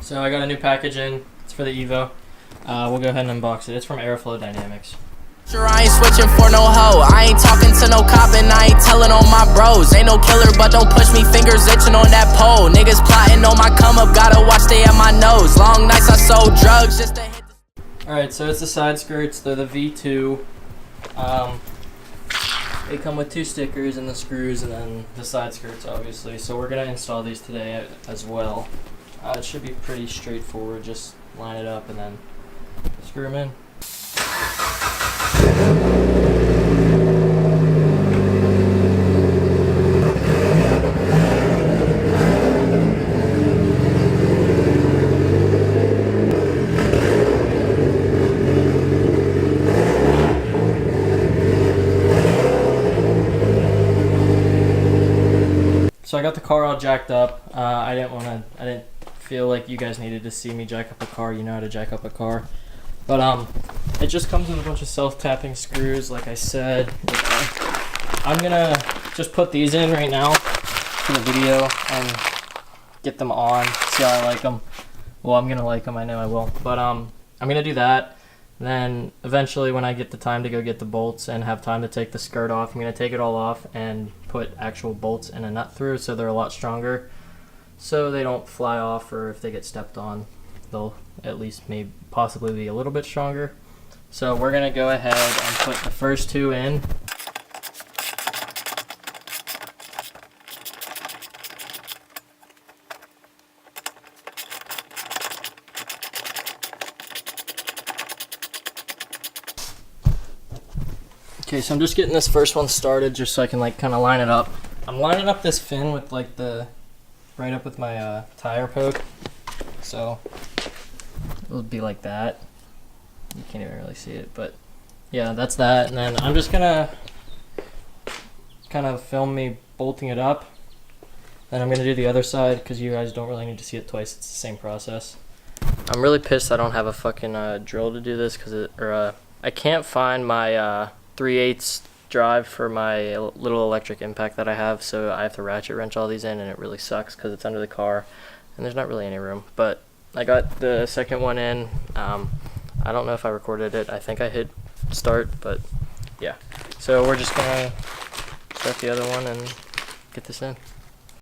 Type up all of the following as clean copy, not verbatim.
So I got a new package in. It's for the Evo. We'll go ahead and unbox it. It's from Aeroflow Dynamics. Sure, I ain't switching for no hoe. I ain't talking to no cop and I ain't telling on my bros. Ain't no killer, but don't push me, fingers itching on that pole. Niggas plotting on my come up, gotta watch stay at my nose. Long nights I sold drugs just to hit the... Alright, so it's the side skirts. They're the V2. They come with 2 stickers and the screws and then the side skirts, obviously. So we're gonna install these today as well. It should be pretty straightforward. Just line it up and then screw them in. So I got the car all jacked up. I didn't feel like you guys needed to see me jack up a car. You know how to jack up a car. But it just comes with a bunch of self-tapping screws, like I said. I'm gonna just put these in right now for the video and get them on, see how I like them. Well, I'm gonna like them, I know I will. But I'm gonna do that. Then eventually when I get the time to go get the bolts and have time to take the skirt off, I'm gonna take it all off and put actual bolts and a nut through so they're a lot stronger, so they don't fly off, or if they get stepped on, they'll at least maybe possibly be a little bit stronger. So we're gonna go ahead and put the first 2 in. Okay, so I'm just getting this first one started just so I can like kind of line it up. I'm lining up this fin with like right up with my tire poke. So it'll be like that. You can't even really see it, but yeah, that's that. And then I'm just gonna kind of film me bolting it up. Then I'm gonna do the other side because you guys don't really need to see it twice. It's the same process. I'm really pissed I don't have a fucking drill to do this because I can't find my 3/8 drive for my little electric impact that I have, so I have to ratchet wrench all these in, and it really sucks because it's under the car and there's not really any room. But I got the second one in. I don't know if I recorded it. I think I hit start, but yeah. So we're just gonna start the other one and get this in.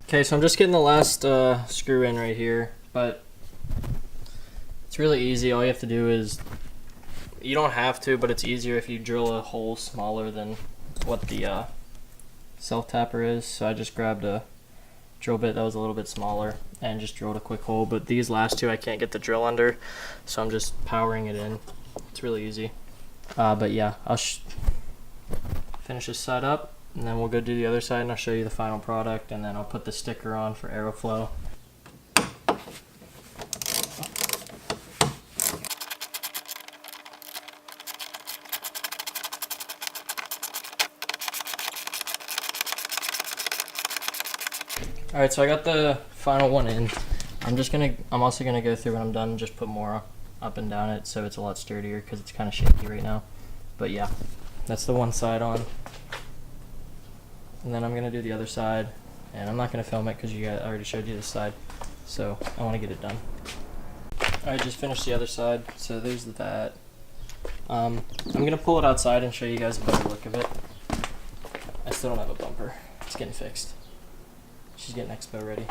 Okay, so I'm just getting the last screw in right here, but it's really easy. All you have to do is, you don't have to, but it's easier if you drill a hole smaller than what the self-tapper is. So I just grabbed a drill bit that was a little bit smaller and just drilled a quick hole. But these last 2 I can't get the drill under, so I'm just powering it in. It's really easy. But yeah, I'll finish this side up and then we'll go do the other side and I'll show you the final product, and then I'll put the sticker on for Aeroflow. Alright, so I got the final one in. I'm also gonna go through when I'm done and just put more up and down it so it's a lot sturdier because it's kind of shaky right now. But yeah, that's the one side on. And then I'm gonna do the other side, and I'm not gonna film it because I already showed you this side, so I want to get it done. Alright, just finished the other side, so there's that. I'm gonna pull it outside and show you guys a better look of it. I still don't have a bumper. It's getting fixed. She's getting expo ready.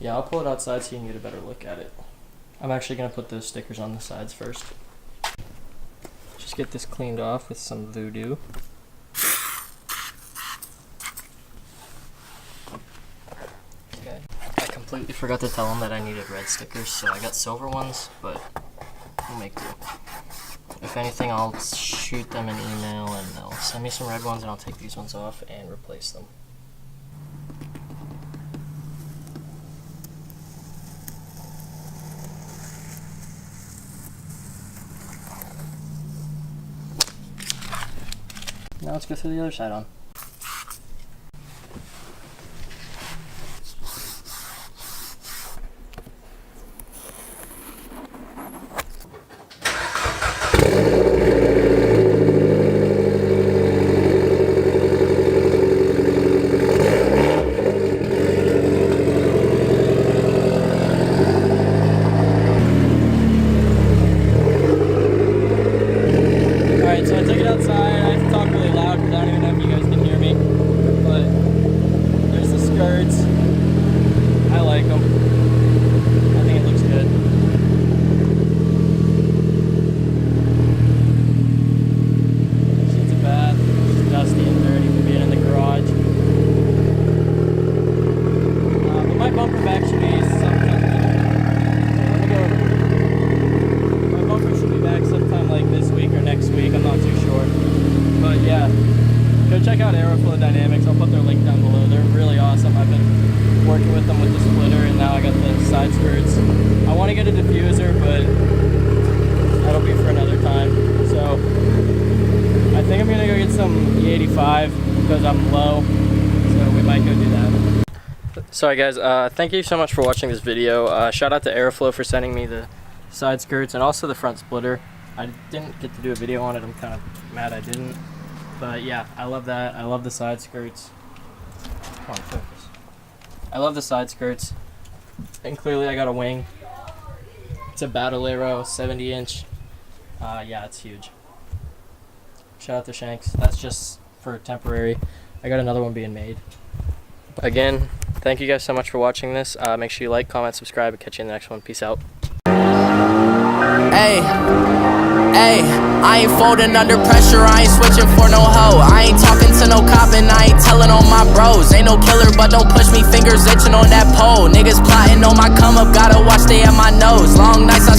Yeah, I'll pull it outside so you can get a better look at it. I'm actually going to put those stickers on the sides first. Just get this cleaned off with some Voodoo. Okay. I completely forgot to tell them that I needed red stickers, so I got silver ones, but we'll make do. If anything, I'll shoot them an email and they'll send me some red ones, and I'll take these ones off and replace them. Now let's go through the other side on. I've been working with them with the splitter, and now I got the side skirts. I want to get a diffuser, but that'll be for another time. So I think I'm gonna go get some E85 because I'm low, so we might go do that. Sorry guys, thank you so much for watching this video. Shout out to Aeroflow for sending me the side skirts and also the front splitter. I didn't get to do a video on it. I'm kind of mad I didn't. But yeah, I love that. I love the side skirts. Come on, focus. I love the side skirts. And clearly I got a wing. It's a Battle Aero 70-inch. Yeah, it's huge. Shout out to Shanks. That's just for temporary. I got another one being made. Again, thank you guys so much for watching this. Make sure you like, comment, subscribe, and catch you in the next one. Peace out. Hey, hey, I ain't folding under pressure, I ain't switching for no hoe. I ain't talking to no cop and I ain't telling on my bros. Ain't no killer, but don't push me, fingers itching on that pole. Niggas plotting on my come up, gotta watch they at my nose. Long nights I